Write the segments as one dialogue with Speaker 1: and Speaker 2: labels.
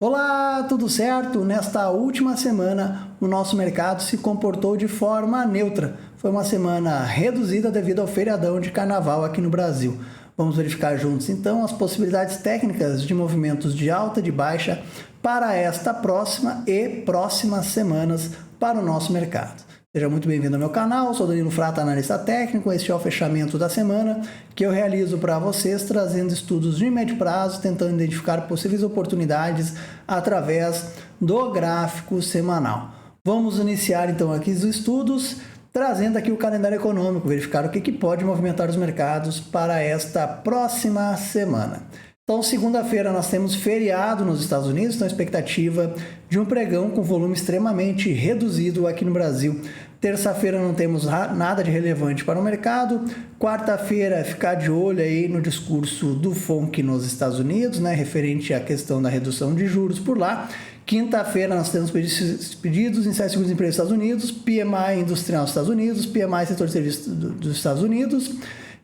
Speaker 1: Olá, tudo certo? Nesta última semana, o nosso mercado se comportou de forma neutra. Foi uma semana reduzida devido ao feriadão de carnaval aqui no Brasil. Vamos verificar juntos então as possibilidades técnicas de movimentos de alta e de baixa para esta próxima e próximas semanas para o nosso mercado. Seja muito bem-vindo ao meu canal, sou Danilo Frata, analista técnico. Este é o fechamento da semana que eu realizo para vocês, trazendo estudos de médio prazo, tentando identificar possíveis oportunidades através do gráfico semanal. Vamos iniciar então aqui os estudos, trazendo aqui o calendário econômico, verificar o que pode movimentar os mercados para esta próxima semana. Então, segunda-feira nós temos feriado nos Estados Unidos, então a expectativa de um pregão com volume extremamente reduzido aqui no Brasil. Terça-feira não temos nada de relevante para o mercado. Quarta-feira, ficar de olho aí no discurso do FONC nos Estados Unidos, né, referente à questão da redução de juros por lá. Quinta-feira nós temos pedidos em segundo desemprego dos Estados Unidos, PMI industrial dos Estados Unidos, PMI setor de serviços dos Estados Unidos,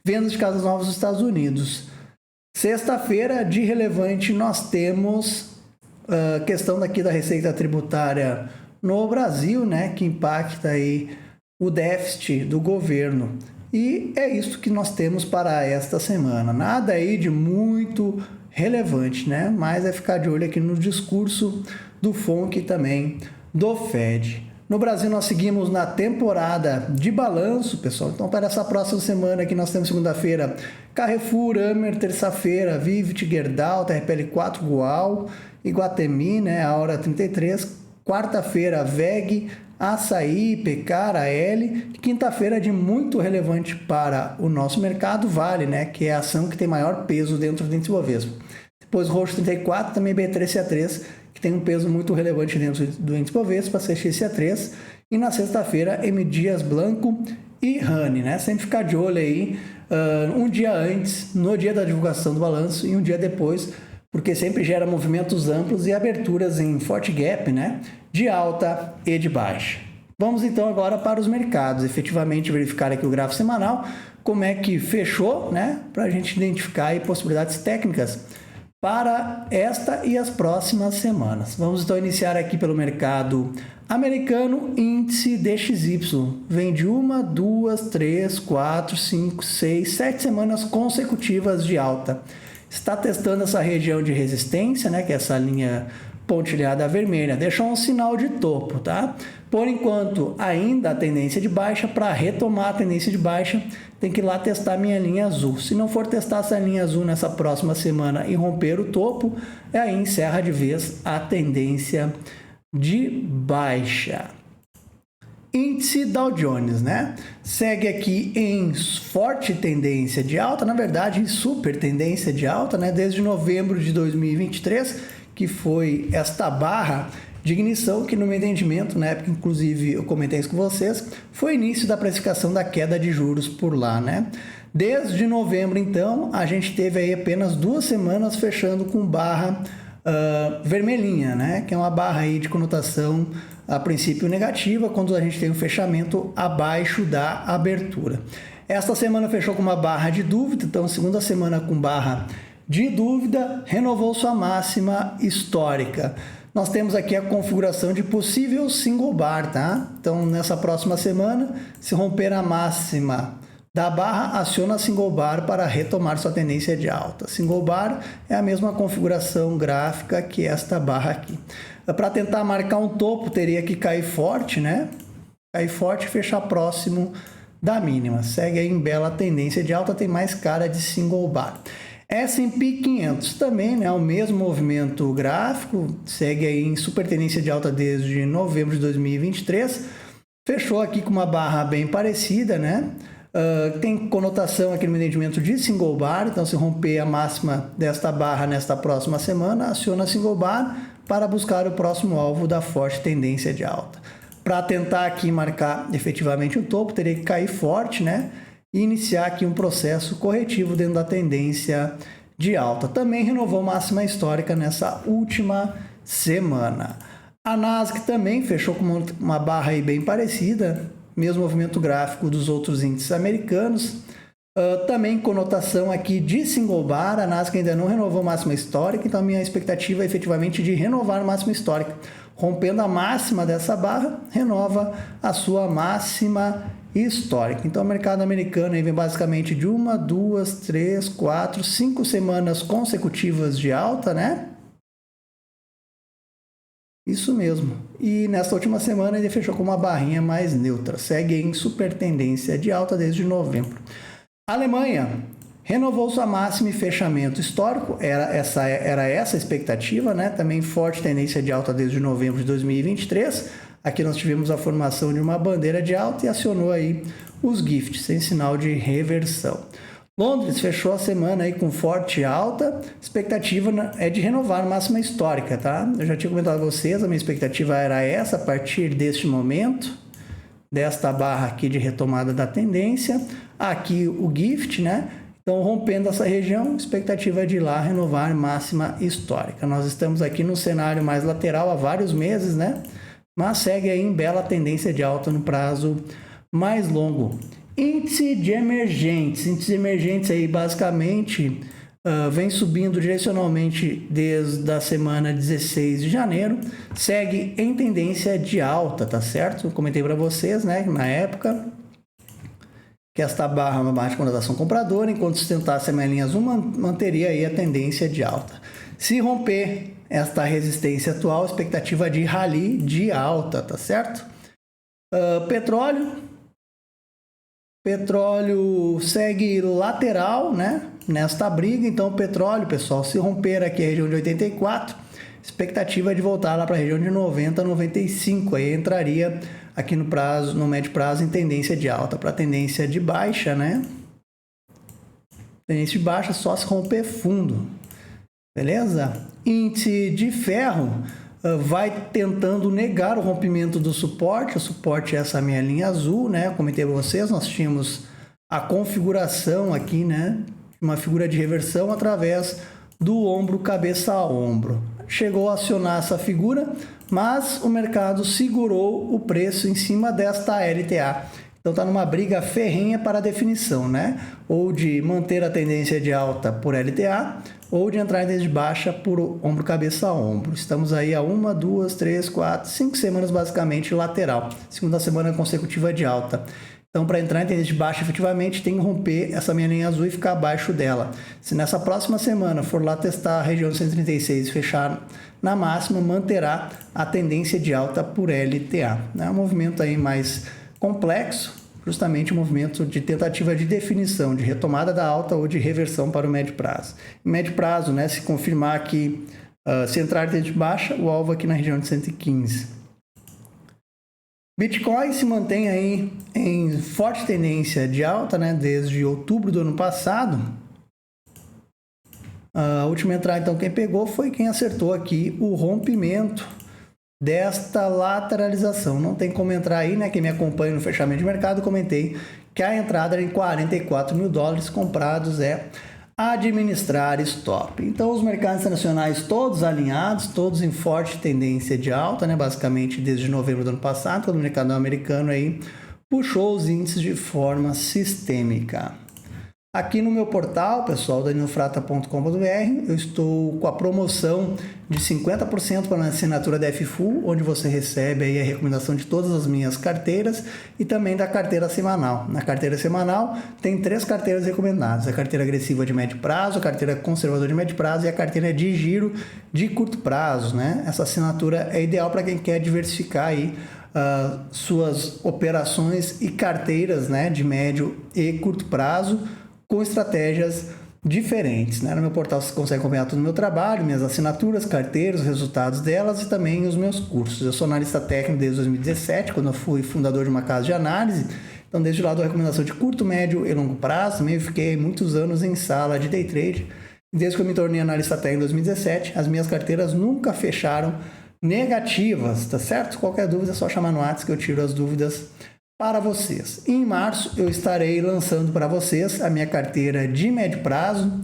Speaker 1: vendas de casas novas dos Estados Unidos. Sexta-feira, de relevante, nós temos a questão daqui da receita tributária no Brasil, né, que impacta aí o déficit do governo. E é isso que nós temos para esta semana. Nada aí de muito relevante, né? Mas é ficar de olho aqui no discurso do FONC e também do Fed. No Brasil, nós seguimos na temporada de balanço, pessoal. Então, para essa próxima semana aqui, nós temos segunda-feira Carrefour, Amer, terça-feira Vivit, Gerdau, TRPL4, Goal, Iguatemi, né, a hora 33. Quarta-feira, VEG, Açaí, Pecar, AL. Quinta-feira, de muito relevante para o nosso mercado, Vale, né, que é a ação que tem maior peso dentro do índice Bovespa. Depois, Roxo 34, também B3CA3, que tem um peso muito relevante dentro do índice Bovespa, CXCA3. E na sexta-feira, M. Dias Blanco e Rani, né? Sempre ficar de olho aí um dia antes, no dia da divulgação do balanço, e um dia depois, porque sempre gera movimentos amplos e aberturas em forte gap, né, de alta e de baixa. Vamos então agora para os mercados, efetivamente verificar aqui o gráfico semanal, como é que fechou, né, para a gente identificar aí possibilidades técnicas para esta e as próximas semanas. Vamos então iniciar aqui pelo mercado americano, índice DXY. Vem de 1, 2, 3, 4, 5, 6, 7 semanas consecutivas de alta. Está testando essa região de resistência, né, que é essa linha pontilhada vermelha, deixou um sinal de topo, tá? Por enquanto, ainda a tendência de baixa. Para retomar a tendência de baixa, tem que ir lá testar a minha linha azul. Se não for testar essa linha azul nessa próxima semana e romper o topo, aí encerra de vez a tendência de baixa. Índice Dow Jones, né? Segue aqui em forte tendência de alta, na verdade em super tendência de alta, né? Desde novembro de 2023, que foi esta barra de ignição, que no meu entendimento, na época, inclusive eu comentei isso com vocês, foi o início da precificação da queda de juros por lá, né? Desde novembro, então, a gente teve aí apenas 2 semanas fechando com barra vermelhinha, né? Que é uma barra aí de conotação a princípio negativa, quando a gente tem um fechamento abaixo da abertura. Esta semana fechou com uma barra de dúvida, então segunda semana com barra de dúvida, renovou sua máxima histórica. Nós temos aqui a configuração de possível single bar, tá? Então, nessa próxima semana, se romper a máxima da barra, aciona a single bar para retomar sua tendência de alta. Single bar é a mesma configuração gráfica que esta barra aqui. Para tentar marcar um topo, teria que cair forte, né? Cair forte e fechar próximo da mínima. Segue aí em bela tendência de alta, tem mais cara de single bar. S&P 500 também, né, o mesmo movimento gráfico, segue aí em super tendência de alta desde novembro de 2023, fechou aqui com uma barra bem parecida, né, tem conotação aqui no entendimento de single bar, então se romper a máxima desta barra nesta próxima semana, aciona a single bar para buscar o próximo alvo da forte tendência de alta. Para tentar aqui marcar efetivamente o topo, teria que cair forte, né, e iniciar aqui um processo corretivo dentro da tendência de alta. Também renovou máxima histórica nessa última semana. A Nasdaq também fechou com uma barra aí bem parecida, mesmo movimento gráfico dos outros índices americanos. Também conotação aqui de single bar, a Nasdaq ainda não renovou máxima histórica, então a minha expectativa é efetivamente de renovar a máxima histórica. Rompendo a máxima dessa barra, renova a sua máxima histórica. Então o mercado americano aí vem basicamente de 1, 2, 3, 4, 5 semanas consecutivas de alta, né? Isso mesmo. E nesta última semana ele fechou com uma barrinha mais neutra. Segue em super tendência de alta desde novembro. A Alemanha renovou sua máxima e fechamento histórico. Era essa a expectativa, né? Também forte tendência de alta desde novembro de 2023. Aqui nós tivemos a formação de uma bandeira de alta e acionou aí os GIFTs, sem sinal de reversão. Londres fechou a semana aí com forte alta, expectativa é de renovar a máxima histórica, tá? Eu já tinha comentado a vocês, a minha expectativa era essa a partir deste momento, desta barra aqui de retomada da tendência, aqui o GIFT, né? Então, rompendo essa região, expectativa é de ir lá renovar máxima histórica. Nós estamos aqui no cenário mais lateral há vários meses, né? Mas segue aí em bela tendência de alta no prazo mais longo. Índice de emergentes aí basicamente vem subindo direcionalmente desde a semana 16 de janeiro, segue em tendência de alta, tá certo? Eu comentei para vocês, né, na época, que esta barra é uma barra de conotação compradora, enquanto sustentasse a minha linha azul, manteria aí a tendência de alta. Se romper esta resistência atual, expectativa de rally de alta, tá certo? Petróleo segue lateral, né, nesta briga. Então o petróleo, pessoal, se romper aqui a região de 84, expectativa é de voltar lá para a região de 90, 95. Aí entraria aqui no médio prazo em tendência de alta para tendência de baixa, né? Tendência de baixa só se romper fundo. Beleza? Índice de ferro vai tentando negar o rompimento do suporte. O suporte é essa minha linha azul, né? Eu comentei para vocês, nós tínhamos a configuração aqui, né? Uma figura de reversão através do ombro, cabeça a ombro. Chegou a acionar essa figura, mas o mercado segurou o preço em cima desta LTA. Então está numa briga ferrenha para a definição, né? Ou de manter a tendência de alta por LTA, ou de entrar em tendência de baixa por ombro, cabeça a ombro. Estamos aí a 1, 2, 3, 4, 5 semanas basicamente lateral. Segunda semana consecutiva de alta. Então, para entrar em tendência de baixa, efetivamente, tem que romper essa minha linha azul e ficar abaixo dela. Se nessa próxima semana for lá testar a região de 136 e fechar na máxima, manterá a tendência de alta por LTA. É um movimento aí mais complexo, justamente um movimento de tentativa de definição, de retomada da alta ou de reversão para o médio prazo. Em médio prazo, né, se confirmar que se entrar em tendência de baixa, o alvo aqui na região de 115. Bitcoin se mantém aí em forte tendência de alta, né, desde outubro do ano passado. A última entrada, então, quem pegou foi quem acertou aqui o rompimento desta lateralização. Não tem como entrar aí, né? Quem me acompanha no fechamento de mercado, comentei que a entrada era em $44 mil comprados, administrar stop. Então, os mercados internacionais todos alinhados, todos em forte tendência de alta, né? Basicamente desde novembro do ano passado, quando o mercado americano aí puxou os índices de forma sistêmica. Aqui no meu portal, pessoal, danilofrata.com.br, eu estou com a promoção de 50% para a assinatura da FFull, onde você recebe aí a recomendação de todas as minhas carteiras e também da carteira semanal. Na carteira semanal tem 3 carteiras recomendadas: a carteira agressiva de médio prazo, a carteira conservadora de médio prazo e a carteira de giro de curto prazo, né? Essa assinatura é ideal para quem quer diversificar aí suas operações e carteiras, né, de médio e curto prazo, com estratégias diferentes, né? No meu portal você consegue acompanhar todo o meu trabalho, minhas assinaturas, carteiras, os resultados delas e também os meus cursos. Eu sou analista técnico desde 2017, quando eu fui fundador de uma casa de análise. Então, desde lá, dou recomendação de curto, médio e longo prazo. Também fiquei muitos anos em sala de day trade. Desde que eu me tornei analista técnico em 2017, as minhas carteiras nunca fecharam negativas, tá certo? Qualquer dúvida é só chamar no WhatsApp que eu tiro as dúvidas para vocês. Em março eu estarei lançando para vocês a minha carteira de médio prazo,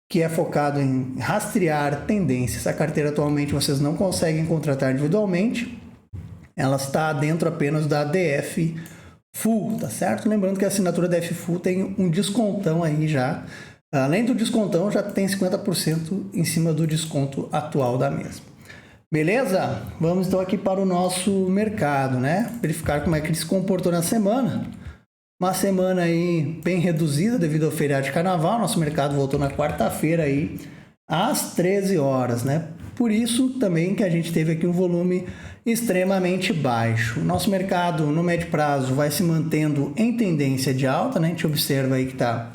Speaker 1: que é focado em rastrear tendências. A carteira atualmente vocês não conseguem contratar individualmente, ela está dentro apenas da DF Full, tá certo? Lembrando que a assinatura da F-Full tem um descontão aí já. Além do descontão, já tem 50% em cima do desconto atual da mesma. Beleza? Vamos então aqui para o nosso mercado, né? Verificar como é que ele se comportou na semana. Uma semana aí bem reduzida devido ao feriado de carnaval. Nosso mercado voltou na quarta-feira aí às 13 horas, né? Por isso também que a gente teve aqui um volume extremamente baixo. O nosso mercado no médio prazo vai se mantendo em tendência de alta, né? A gente observa aí que está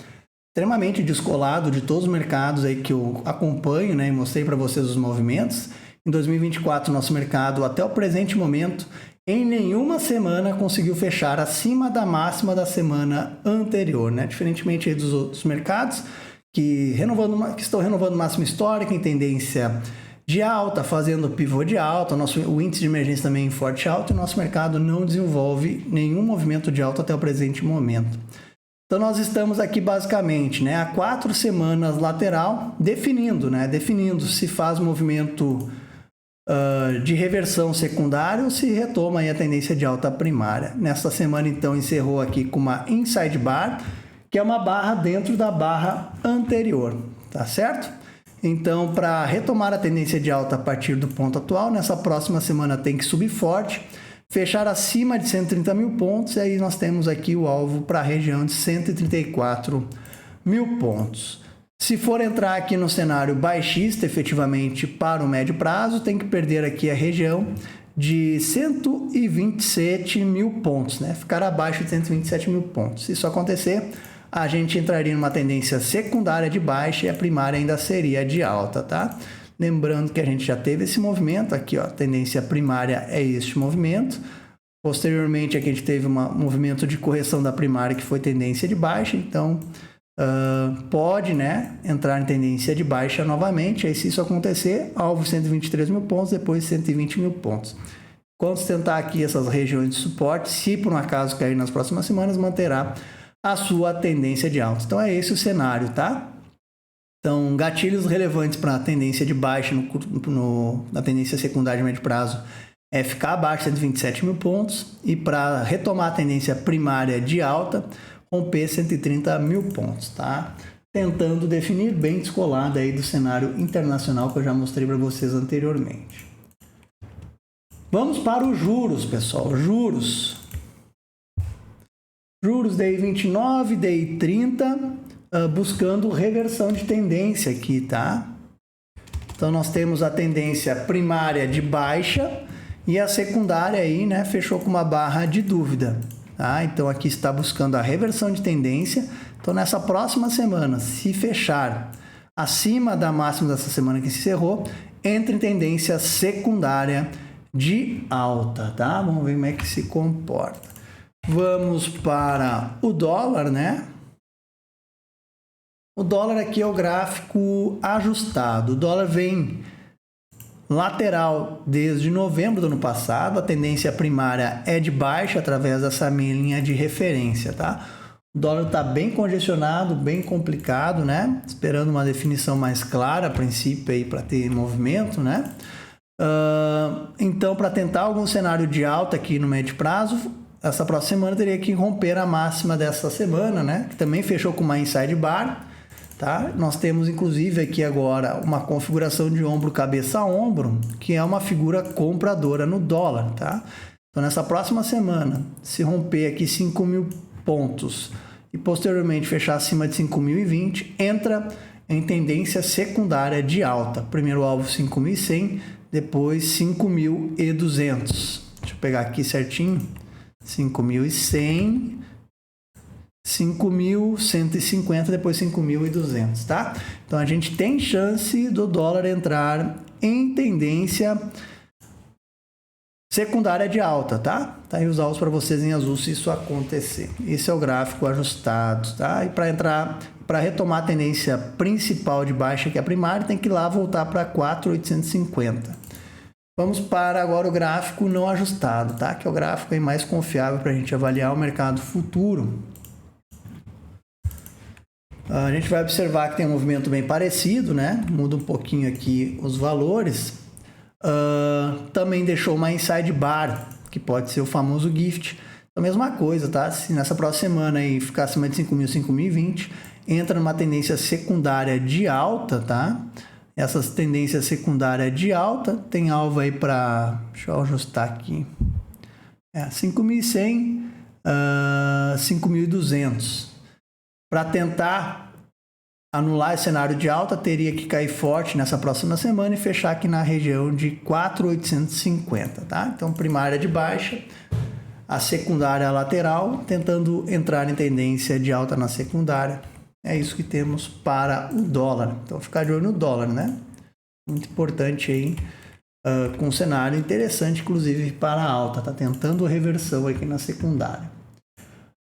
Speaker 1: extremamente descolado de todos os mercados aí que eu acompanho, né? E mostrei para vocês os movimentos. Em 2024, nosso mercado, até o presente momento, em nenhuma semana conseguiu fechar acima da máxima da semana anterior, né? Diferentemente dos outros mercados que estão renovando máxima histórica em tendência de alta, fazendo pivô de alta, o índice de emergência também em forte alta, e o nosso mercado não desenvolve nenhum movimento de alta até o presente momento. Então nós estamos aqui basicamente, né, há 4 semanas lateral, definindo se faz movimento de reversão secundária ou se retoma aí a tendência de alta primária. Nesta semana, então, encerrou aqui com uma inside bar, que é uma barra dentro da barra anterior, tá certo? Então, para retomar a tendência de alta a partir do ponto atual, nessa próxima semana tem que subir forte, fechar acima de 130 mil pontos, e aí nós temos aqui o alvo para a região de 134 mil pontos. Se for entrar aqui no cenário baixista, efetivamente, para o médio prazo, tem que perder aqui a região de 127 mil pontos, né? Ficar abaixo de 127 mil pontos. Se isso acontecer, a gente entraria numa tendência secundária de baixa e a primária ainda seria de alta, tá? Lembrando que a gente já teve esse movimento aqui, ó, a tendência primária é este movimento. Posteriormente, aqui a gente teve um movimento de correção da primária que foi tendência de baixa, então pode, né, entrar em tendência de baixa novamente. Aí, se isso acontecer, alvo 123 mil pontos, depois 120 mil pontos. Quando sustentar aqui essas regiões de suporte, se por um acaso cair nas próximas semanas, manterá a sua tendência de alta. Então é esse o cenário, tá? Então, gatilhos relevantes para a tendência de baixa na tendência secundária de médio prazo é ficar abaixo de 127 mil pontos, e para retomar a tendência primária de alta, romper 130 mil pontos, tá? Tentando definir bem descolada aí do cenário internacional que eu já mostrei para vocês anteriormente. Vamos para os juros, pessoal. Juros DI 29, DI 30, buscando reversão de tendência aqui, tá? Então nós temos a tendência primária de baixa e a secundária aí, né, fechou com uma barra de dúvida. Tá? Então aqui está buscando a reversão de tendência. Então nessa próxima semana, se fechar acima da máxima dessa semana que se encerrou, entra em tendência secundária de alta, tá? Vamos ver como é que se comporta. Vamos para o dólar, né? O dólar aqui é o gráfico ajustado. O dólar vem lateral desde novembro do ano passado, a tendência primária é de baixa através dessa minha linha de referência, tá? O dólar está bem congestionado, bem complicado, né? Esperando uma definição mais clara, a princípio, aí para ter movimento, né? Então, para tentar algum cenário de alta aqui no médio prazo, essa próxima semana teria que romper a máxima dessa semana, né? Que também fechou com uma inside bar. Tá? Nós temos inclusive aqui agora uma configuração de ombro cabeça a ombro, que é uma figura compradora no dólar, tá? Então nessa próxima semana, se romper aqui 5 mil pontos e posteriormente fechar acima de 5.020, entra em tendência secundária de alta. Primeiro alvo 5.100, depois 5.200. Deixa eu pegar aqui certinho. 5.100, 5.150, depois 5.200, tá? Então a gente tem chance do dólar entrar em tendência secundária de alta, tá? Tá aí os alvos para vocês em azul se isso acontecer. Esse é o gráfico ajustado, tá? E para retomar a tendência principal de baixa, que é a primária, tem que ir lá voltar para 4.850. Vamos para agora o gráfico não ajustado, tá? Que é o gráfico aí mais confiável para a gente avaliar o mercado futuro. A gente vai observar que tem um movimento bem parecido, né? Muda um pouquinho aqui os valores. Também deixou uma inside bar, que pode ser o famoso gift. A mesma coisa, tá? Se nessa próxima semana aí ficar acima de 5.000, 5.020, entra numa tendência secundária de alta, tá? Essas tendências secundárias de alta tem alvo aí para, deixa eu ajustar aqui, 5.100, 5.200. Para tentar anular esse cenário de alta, teria que cair forte nessa próxima semana e fechar aqui na região de 4.850, tá? Então, primária de baixa, a secundária lateral, tentando entrar em tendência de alta na secundária. É isso que temos para o dólar. Então, ficar de olho no dólar, né? Muito importante aí, com um cenário interessante, inclusive para a alta. Tá tentando reversão aqui na secundária.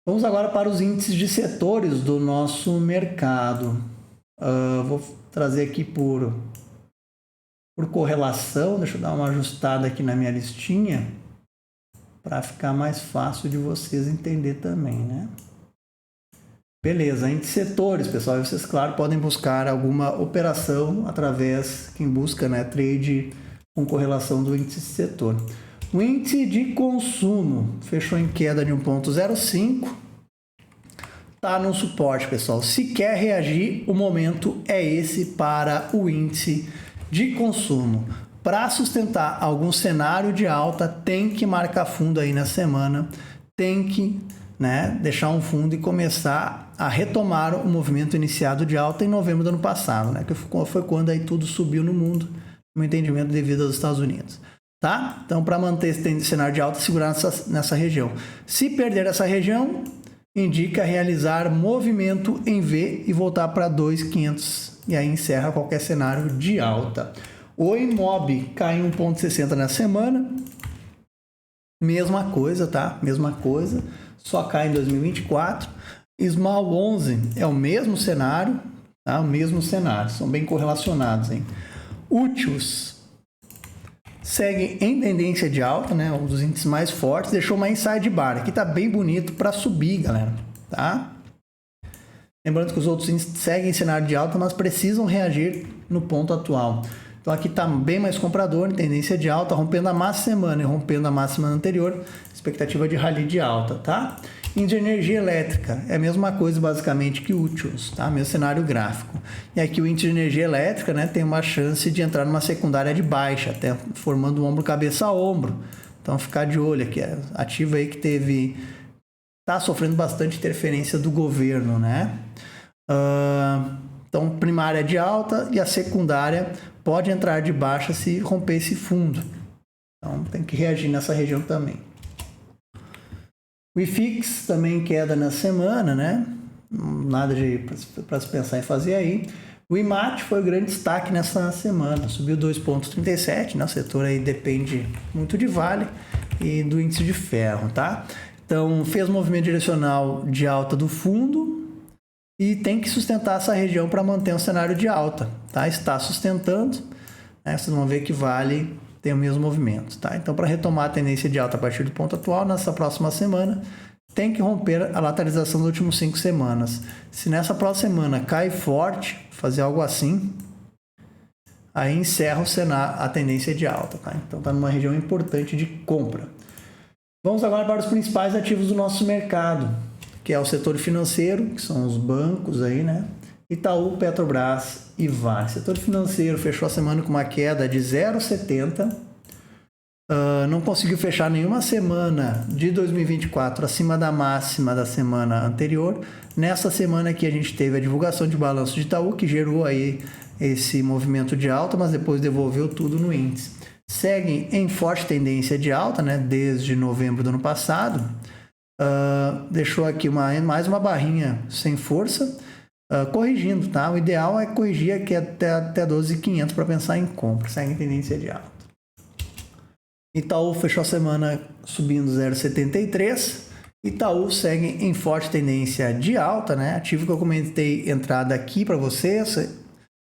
Speaker 1: Vamos agora para os índices de setores do nosso mercado. Vou trazer aqui por correlação. Deixa eu dar uma ajustada aqui na minha listinha para ficar mais fácil de vocês entender também, né? Beleza, índice setores, pessoal. Vocês, claro, podem buscar alguma operação através, quem busca, né, trade com correlação do índice de setor. O índice de consumo fechou em queda de 1,05. Tá no suporte, pessoal. Se quer reagir, o momento é esse para o índice de consumo. Para sustentar algum cenário de alta, tem que marcar fundo aí na semana, tem que, né, deixar um fundo e começar a retomar o movimento iniciado de alta em novembro do ano passado, né, que foi quando aí tudo subiu no mundo, no entendimento devido aos Estados Unidos. Tá? Então, para manter esse cenário de alta, segurar nessa região. Se perder essa região, indica realizar movimento em V e voltar para 2.500 e aí encerra qualquer cenário de alta. O IMOB cai em 1,60 na semana. Mesma coisa, tá? Mesma coisa, só cai em 2024. Small 11 é o mesmo cenário, tá? O mesmo cenário, são bem correlacionados, hein? Úteis segue em tendência de alta, né? Um dos índices mais fortes, deixou uma inside bar. Aqui tá bem bonito para subir, galera, tá? Lembrando que os outros índices seguem em cenário de alta, mas precisam reagir no ponto atual. Então aqui está bem mais comprador, em tendência de alta, rompendo a máxima semana e rompendo a máxima anterior, expectativa de rally de alta, tá? Índice de energia elétrica é a mesma coisa basicamente que úteis, tá? Mesmo cenário gráfico. E aqui o índice de energia elétrica, né, tem uma chance de entrar numa secundária de baixa, até formando um ombro cabeça a ombro. Então ficar de olho aqui, ativo aí que tá sofrendo bastante interferência do governo, né? Então primária de alta e a secundária pode entrar de baixa se romper esse fundo. Então tem que reagir nessa região também. O IFIX também queda na semana, né? Nada para se pensar em fazer aí. O IMAT foi o grande destaque nessa semana, subiu 2,37, né? O setor aí depende muito de Vale e do índice de ferro, tá? Então fez movimento direcional de alta do fundo e tem que sustentar essa região para manter um cenário de alta, tá? Está sustentando, né? Vocês vão ver que Vale tem o mesmo movimento, tá? Então, para retomar a tendência de alta a partir do ponto atual, nessa próxima semana, tem que romper a lateralização das últimas 5 semanas. Se nessa próxima semana cai forte, fazer algo assim, aí encerra a tendência de alta, tá? Então, está numa região importante de compra. Vamos agora para os principais ativos do nosso mercado, que é o setor financeiro, que são os bancos aí, né? Itaú, Petrobras e Vale. Setor financeiro fechou a semana com uma queda de 0,70. Não conseguiu fechar nenhuma semana de 2024 acima da máxima da semana anterior. Nessa semana aqui a gente teve a divulgação de balanço de Itaú, que gerou aí esse movimento de alta, mas depois devolveu tudo no índice. Seguem em forte tendência de alta, né? Desde novembro do ano passado. Deixou aqui mais uma barrinha sem força. Corrigindo, tá? O ideal é corrigir aqui até 12.500 para pensar em compra, segue em tendência de alta. Itaú fechou a semana subindo 0,73. Itaú segue em forte tendência de alta, né? Ativo que eu comentei entrada aqui para vocês,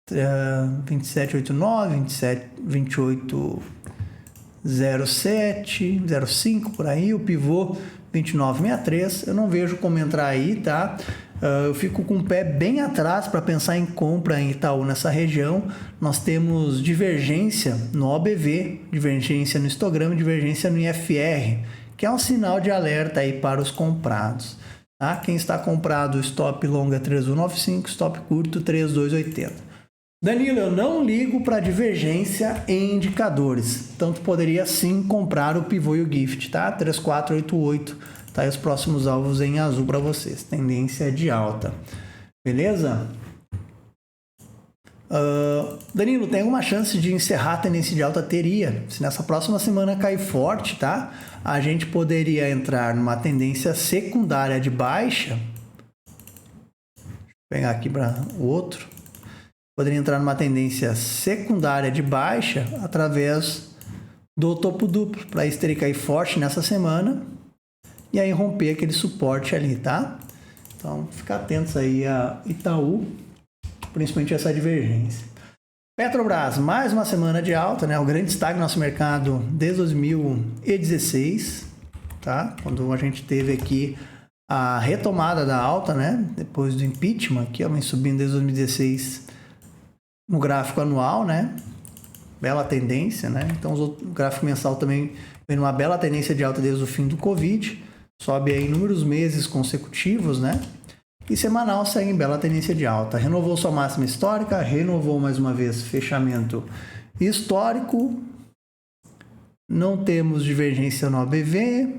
Speaker 1: 27,89, 28,07, 0,5 por aí, o pivô 29,63. Eu não vejo como entrar aí, tá? Eu fico com o pé bem atrás para pensar em compra em Itaú nessa região. Nós temos divergência no OBV, divergência no histograma, divergência no IFR, que é um sinal de alerta aí para os comprados. Tá? Quem está comprado, stop longo é 3195, stop curto 3280. Danilo, eu não ligo para divergência em indicadores, então tu poderia sim comprar o pivô e o gift, tá? 3488, tá aí os próximos alvos em azul para vocês, tendência de alta, beleza? Danilo, tem alguma chance de encerrar a tendência de alta? Teria, se nessa próxima semana cair forte, tá? A gente poderia entrar numa tendência secundária de baixa, vou pegar aqui para o outro. Poderia entrar numa tendência secundária de baixa através do topo duplo, para isso teria que cair forte nessa semana e aí romper aquele suporte ali, tá? Então, ficar atentos aí a Itaú, principalmente essa divergência. Petrobras, mais uma semana de alta, né? O grande destaque do nosso mercado desde 2016, tá? Quando a gente teve aqui a retomada da alta, né? Depois do impeachment, que vem subindo desde 2016 no gráfico anual, né? Bela tendência, né? Então o gráfico mensal também vem numa bela tendência de alta desde o fim do Covid, sobe aí inúmeros meses consecutivos, né? E semanal segue em bela tendência de alta. Renovou sua máxima histórica, renovou mais uma vez fechamento histórico. Não temos divergência no ABV.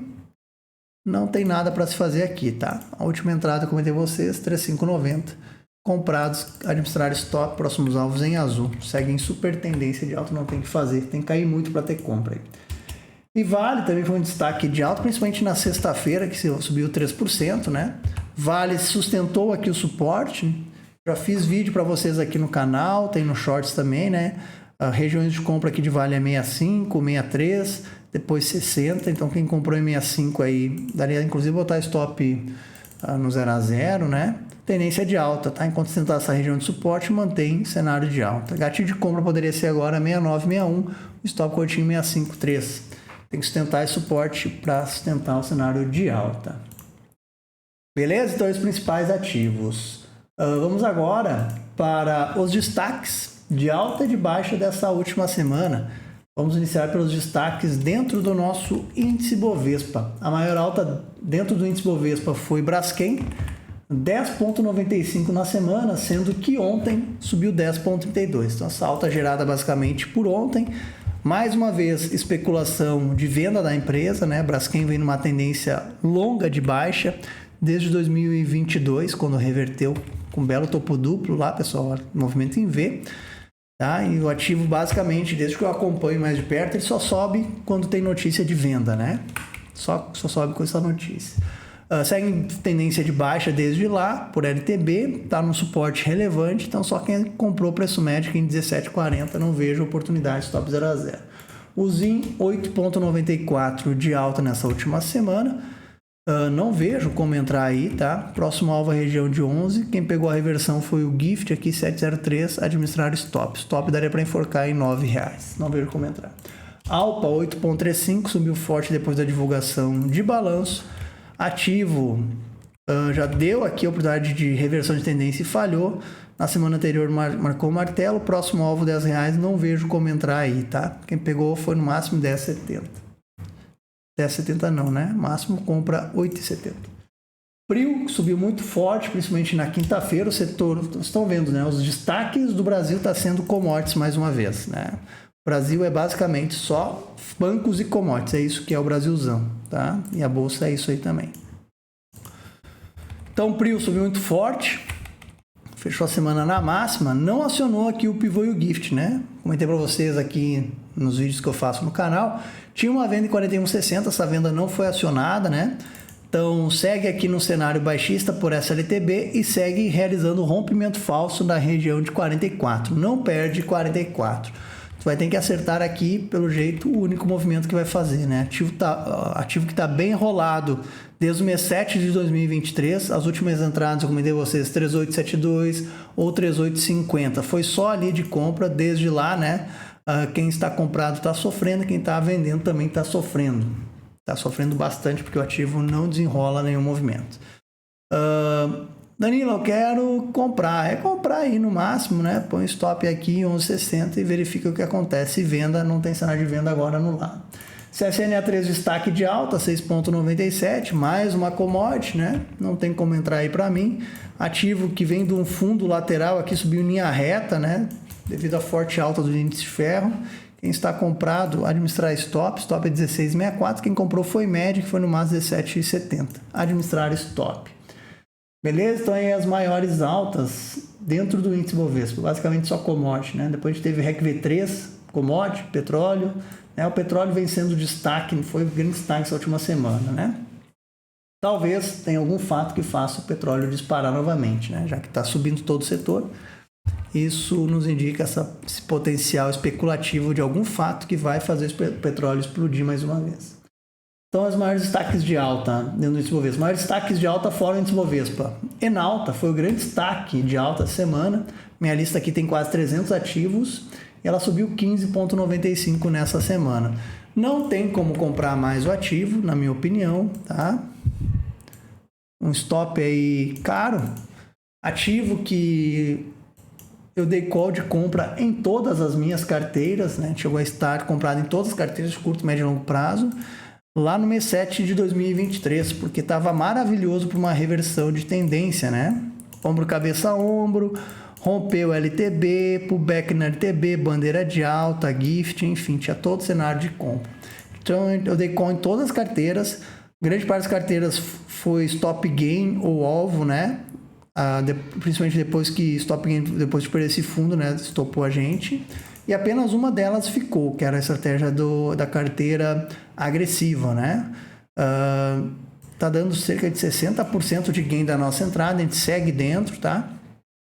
Speaker 1: Não tem nada para se fazer aqui, tá? A última entrada, comentei vocês, 3590. Comprados, administrar stop, próximos alvos em azul. Segue em super tendência de alta, não tem que fazer, tem que cair muito para ter compra aí. E Vale também foi um destaque de alta, principalmente na sexta-feira, que subiu 3%, né? Vale sustentou aqui o suporte. Já fiz vídeo para vocês aqui no canal, tem no Shorts também, né? Regiões de compra aqui de Vale é 65, 63, depois 60. Então quem comprou em 65 aí, daria inclusive botar stop no 0 a 0, né? Tendência de alta, tá? Enquanto tentar essa região de suporte, mantém cenário de alta. Gatilho de compra poderia ser agora 6961, o stop curtinho 653. Tem que sustentar esse suporte para sustentar o cenário de alta. Beleza? Então, os principais ativos. Vamos agora para os destaques de alta e de baixa dessa última semana. Vamos iniciar pelos destaques dentro do nosso índice Bovespa. A maior alta dentro do índice Bovespa foi Braskem, 10,95 na semana, sendo que ontem subiu 10,32. Então, essa alta gerada basicamente por ontem. Mais uma vez, especulação de venda da empresa, né? Braskem vem numa tendência longa de baixa desde 2022, quando reverteu com um belo topo duplo lá, pessoal, movimento em V. Tá? E o ativo, basicamente, desde que eu acompanho mais de perto, ele só sobe quando tem notícia de venda, né? Só sobe com essa notícia. Segue em tendência de baixa desde lá, por LTB, está no suporte relevante, então só quem comprou preço médio em 17,40 não vejo oportunidade, stop 0 a 0. O ZIM 8,94 de alta nessa última semana, não vejo como entrar aí, tá? Próximo alvo a região de 11, quem pegou a reversão foi o Gift aqui 703, administrar stop daria para enforcar em R$9, não vejo como entrar. Alpa 8,35 subiu forte depois da divulgação de balanço. Ativo já deu aqui a oportunidade de reversão de tendência e falhou. Na semana anterior marcou o martelo. Próximo alvo R$10, não vejo como entrar aí, tá? Quem pegou foi no máximo 10,70. 10,70 não, né? Máximo compra 8,70. Prio subiu muito forte, principalmente na quinta-feira. O setor, vocês estão vendo, né? Os destaques do Brasil está sendo commodities mais uma vez, né? O Brasil é basicamente só bancos e commodities, é isso que é o Brasilzão, tá? E a bolsa é isso aí também. Então o Prio subiu muito forte, fechou a semana na máxima, não acionou aqui o pivô e o gift, né? Comentei para vocês aqui nos vídeos que eu faço no canal, tinha uma venda em 41,60, essa venda não foi acionada, né? Então segue aqui no cenário baixista por SLTB e segue realizando o rompimento falso na região de 44, não perde 44. Tu vai ter que acertar aqui, pelo jeito, o único movimento que vai fazer, né? Ativo que está bem enrolado desde o mês 7 de 2023. As últimas entradas, eu comentei a vocês, 3872 ou 3850. Foi só ali de compra, desde lá, né? Quem está comprado está sofrendo, quem está vendendo também está sofrendo. Está sofrendo bastante porque o ativo não desenrola nenhum movimento. Danilo, eu quero comprar. É comprar aí no máximo, né? Põe stop aqui em 11,60 e verifica o que acontece. Venda, não tem cenário de venda agora no lado. CSNA3 destaque de alta, 6,97, mais uma commodity, né? Não tem como entrar aí para mim. Ativo que vem de um fundo lateral aqui, subiu em linha reta, né? Devido à forte alta do índice de ferro. Quem está comprado, administrar stop é 16,64. Quem comprou foi médio, que foi no máximo 17,70. Administrar stop. Beleza? Então aí as maiores altas dentro do índice Bovespa, basicamente só commodity, né? Depois a gente teve REC V3, commodity, petróleo, né? O petróleo vem sendo destaque, não foi grande destaque essa última semana, né? Talvez tenha algum fato que faça o petróleo disparar novamente, né? Já que está subindo todo o setor, isso nos indica esse potencial especulativo de algum fato que vai fazer o petróleo explodir mais uma vez. Então, os maiores destaques de alta dentro do índice Bovespa. Os maiores destaques de alta fora do índice Bovespa. Enalta foi o grande destaque de alta semana. Minha lista aqui tem quase 300 ativos. E ela subiu 15,95 nessa semana. Não tem como comprar mais o ativo, na minha opinião, tá? Um stop aí caro. Ativo que eu dei call de compra em todas as minhas carteiras, né? Chegou a estar comprado em todas as carteiras de curto, médio e longo prazo. Lá no mês 7 de 2023, porque estava maravilhoso para uma reversão de tendência, né? Ombro, cabeça, ombro, rompeu LTB, pullback na LTB, bandeira de alta, gift, enfim, tinha todo o cenário de compra. Então eu dei call em todas as carteiras, grande parte das carteiras foi stop gain ou alvo, né? Principalmente depois que stop gain, depois de perder esse fundo, né? Estopou a gente. E apenas uma delas ficou, que era a estratégia da carteira agressiva, né? Tá dando cerca de 60% de gain da nossa entrada, a gente segue dentro, tá?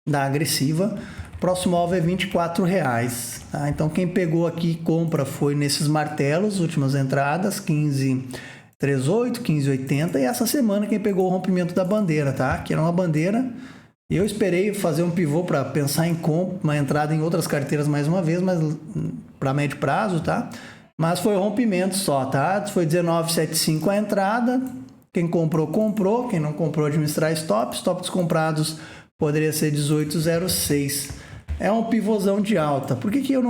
Speaker 1: Da agressiva. Próximo alvo é R$24, tá? Então quem pegou aqui compra foi nesses martelos, últimas entradas, 15,38, 15,80, e essa semana quem pegou o rompimento da bandeira, tá? Que era uma bandeira. Eu esperei fazer um pivô para pensar em compra, uma entrada em outras carteiras mais uma vez, mas para médio prazo, tá? Mas foi rompimento só, tá? Foi 19,75 a entrada. Quem comprou, comprou. Quem não comprou, administrar stop. Stop dos comprados poderia ser 18,06. É um pivôzão de alta. Por que eu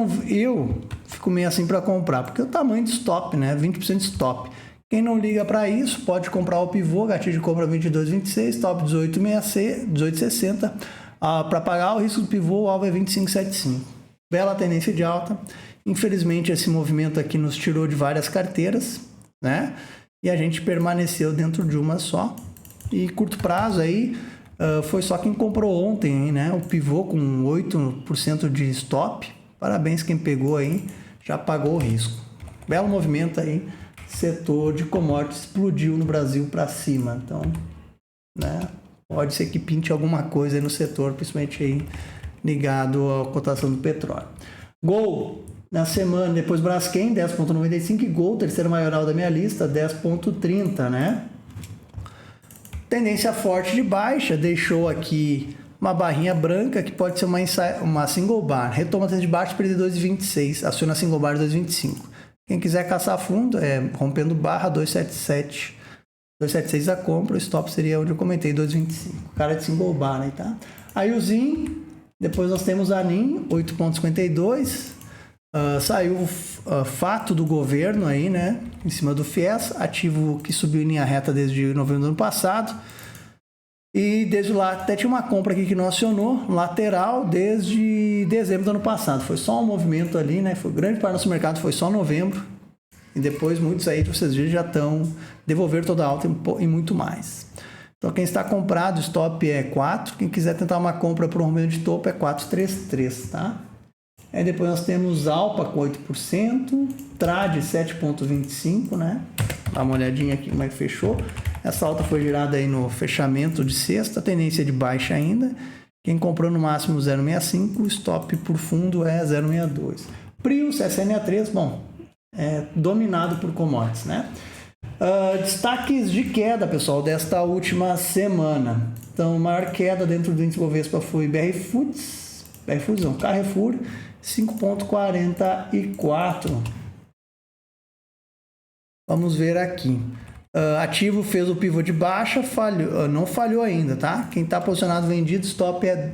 Speaker 1: fico meio assim para comprar? Porque o tamanho de stop, né? 20% de stop. Quem não liga para isso, pode comprar o pivô, gatilho de compra 22,26, stop 18,60. Para pagar o risco do pivô, o alvo é 25,75. Bela tendência de alta. Infelizmente, esse movimento aqui nos tirou de várias carteiras, né? E a gente permaneceu dentro de uma só. E curto prazo aí, foi só quem comprou ontem, né? O pivô com 8% de stop. Parabéns quem pegou aí, já pagou o risco. Belo movimento aí. Setor de commodities explodiu no Brasil para cima, então, né, pode ser que pinte alguma coisa aí no setor, principalmente aí ligado à cotação do petróleo. Gol, na semana, depois Braskem, 10,95, e Gol, terceira maioral da minha lista, 10,30, né? Tendência forte de baixa, deixou aqui uma barrinha branca, que pode ser uma single bar, retoma a tendência de baixa, perder 2,26, aciona a single bar 2,25. Quem quiser caçar fundo, rompendo barra 277, 276 a compra, o stop seria onde eu comentei, 2,25. Cara de single bar aí, tá? Aí o ZIN, depois nós temos a NIM, 8,52. Saiu o fato do governo aí, né? Em cima do FIES, ativo que subiu em linha reta desde novembro do ano passado. E desde lá, até tinha uma compra aqui que não acionou, lateral, desde dezembro do ano passado. Foi só um movimento ali, né? Foi grande parte do nosso mercado, foi só novembro. E depois muitos aí, vocês viram, já estão devolver toda a alta e muito mais. Então quem está comprado, stop é 4. Quem quiser tentar uma compra para um rompimento de topo é 4,33, tá? Aí depois nós temos Alpa com 8%, Trade 7,25, né? Dá uma olhadinha aqui como é que fechou. Essa alta foi girada aí no fechamento de sexta, tendência de baixa ainda. Quem comprou no máximo 0,65, o stop por fundo é 0,62. Prio, CSNA3, bom, é dominado por commodities, né? Destaques de queda, pessoal, desta última semana. Então, a maior queda dentro do índice Bovespa foi Carrefour, 5,44. Vamos ver aqui. Ativo fez o pivô de baixa, não falhou ainda, tá? Quem está posicionado vendido, stop é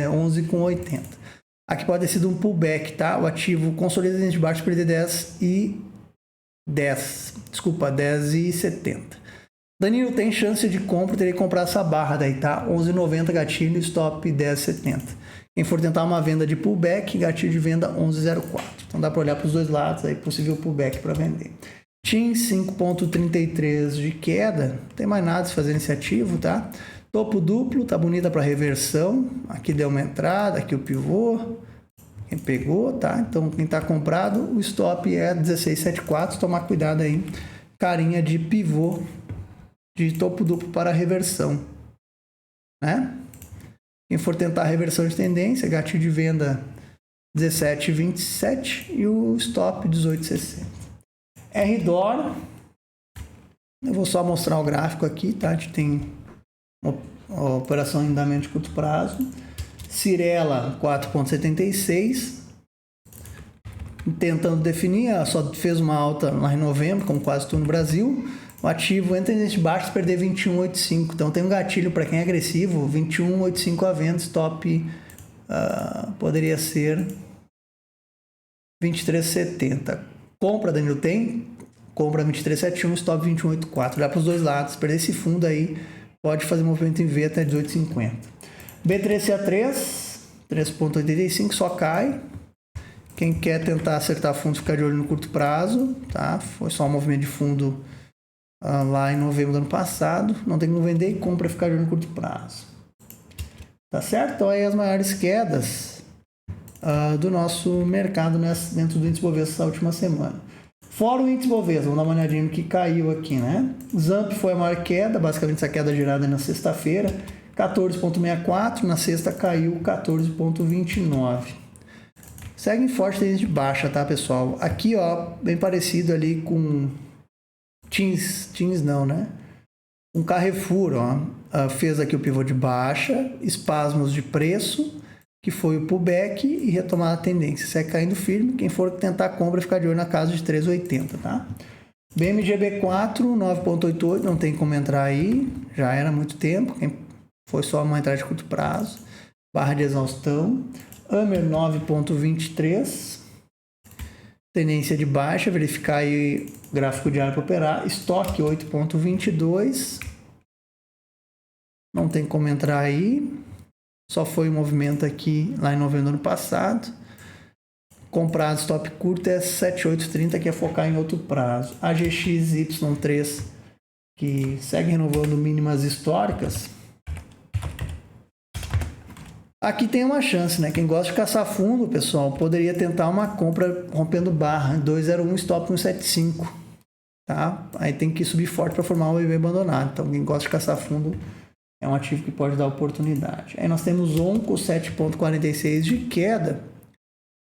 Speaker 1: 11,80. Aqui pode ter sido um pullback, tá? O ativo consolida dentro de baixo, perder 10 e 10,70. Danilo, tem chance de compra, teria que comprar essa barra daí, tá? 11,90 gatilho, stop 10,70. Quem for tentar uma venda de pullback, gatilho de venda 11,04. Então dá para olhar para os dois lados, aí possível pullback para vender. TIM 5,33 de queda, não tem mais nada se fazer nesse ativo, tá? Topo duplo, tá bonita para reversão. Aqui deu uma entrada, aqui o pivô. Quem pegou, tá? Então quem tá comprado, o stop é 16,74. Tomar cuidado aí, carinha de pivô de topo duplo para reversão, né? Quem for tentar reversão de tendência, gatilho de venda 17,27 e o stop 18,60. RDOR, eu vou só mostrar o gráfico aqui, tá? A gente tem uma operação em andamento de curto prazo. Cirela 4,76. Tentando definir, só fez uma alta lá em novembro, como quase tudo no Brasil. O ativo entra nesse baixo, perder 21,85. Então tem um gatilho para quem é agressivo, 21,85 à venda, stop poderia ser 23,70. Compra, Danilo, tem? Compra 23,71, stop 21,84. Dá para os dois lados. Perder esse fundo aí, pode fazer movimento em V até 18,50. B3CA3, 3,85, só cai. Quem quer tentar acertar fundo, ficar de olho no curto prazo, tá? Foi só um movimento de fundo lá em novembro do ano passado. Não tem como vender e compra, ficar de olho no curto prazo. Tá certo? Então aí as maiores quedas do nosso mercado dentro do índice Bovespa essa última semana. Fora o índice Bovespa, vamos dar uma olhadinha no que caiu aqui, né? Zamp foi a maior queda, basicamente essa queda girada na sexta-feira, 14,64, na sexta caiu 14,29. Segue em forte tendência de baixa, tá, pessoal? Aqui, ó, bem parecido ali com Teams não, né? Um Carrefour, ó, fez aqui o pivô de baixa, espasmos de preço, que foi o pullback e retomada a tendência. Segue caindo firme, quem for tentar compra, ficar de olho na casa de 3,80, tá? BMGB4, 9,88, não tem como entrar aí, já era há muito tempo, foi só uma entrada de curto prazo, barra de exaustão. Amer 9,23, tendência de baixa, verificar aí o gráfico diário para operar. Estoque 8,22, não tem como entrar aí, só foi um movimento aqui lá em novembro do ano passado. Comprado stop curto é 7,830, que é focar em outro prazo. AGXY3, que segue renovando mínimas históricas. Aqui tem uma chance, né? Quem gosta de caçar fundo, pessoal, poderia tentar uma compra rompendo barra, 2,01, stop 1,75, tá? Aí tem que subir forte para formar o EV abandonado. Então, quem gosta de caçar fundo é um ativo que pode dar oportunidade. Aí nós temos Onco, 7,46 de queda.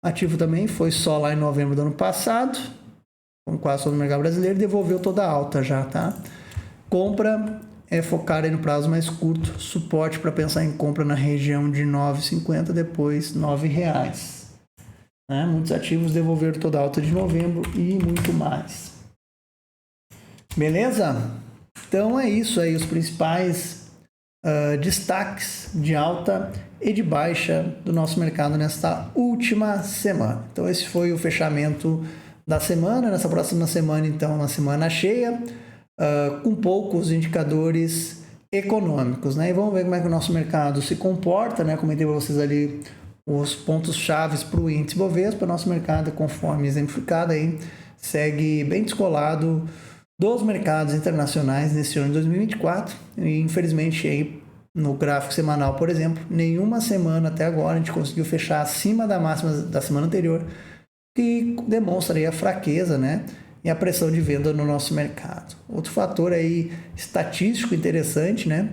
Speaker 1: Ativo também foi só lá em novembro do ano passado, como quase todo o mercado brasileiro, devolveu toda a alta já, tá? Compra é focar aí no prazo mais curto, suporte para pensar em compra na região de R$ 9,50, depois R$ 9,00. Né? Muitos ativos devolveram toda a alta de novembro e muito mais. Beleza? Então é isso aí, os principais destaques de alta e de baixa do nosso mercado nesta última semana. Então esse foi o fechamento da semana. Nessa próxima semana, então, uma semana cheia, com poucos indicadores econômicos, né? E vamos ver como é que o nosso mercado se comporta, né? Comentei para vocês ali os pontos chaves para o índice Bovespa. O nosso mercado, conforme exemplificado aí, segue bem descolado dos mercados internacionais nesse ano de 2024. E infelizmente aí no gráfico semanal, por exemplo, nenhuma semana até agora a gente conseguiu fechar acima da máxima da semana anterior, que demonstra aí a fraqueza, né? E a pressão de venda no nosso mercado. Outro fator aí estatístico interessante, né?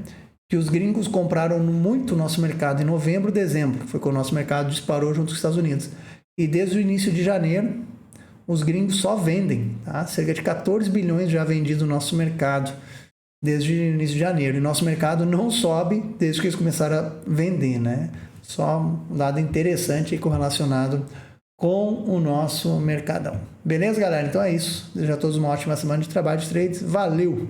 Speaker 1: Que os gringos compraram muito o nosso mercado em novembro, dezembro. Foi quando o nosso mercado disparou junto com os Estados Unidos. E desde o início de janeiro, os gringos só vendem, tá? Cerca de 14 bilhões já vendidos no nosso mercado desde o início de janeiro. E nosso mercado não sobe desde que eles começaram a vender, né? Só um dado interessante aí correlacionado com o nosso mercadão. Beleza, galera? Então é isso. Desejo a todos uma ótima semana de trabalho de trades. Valeu!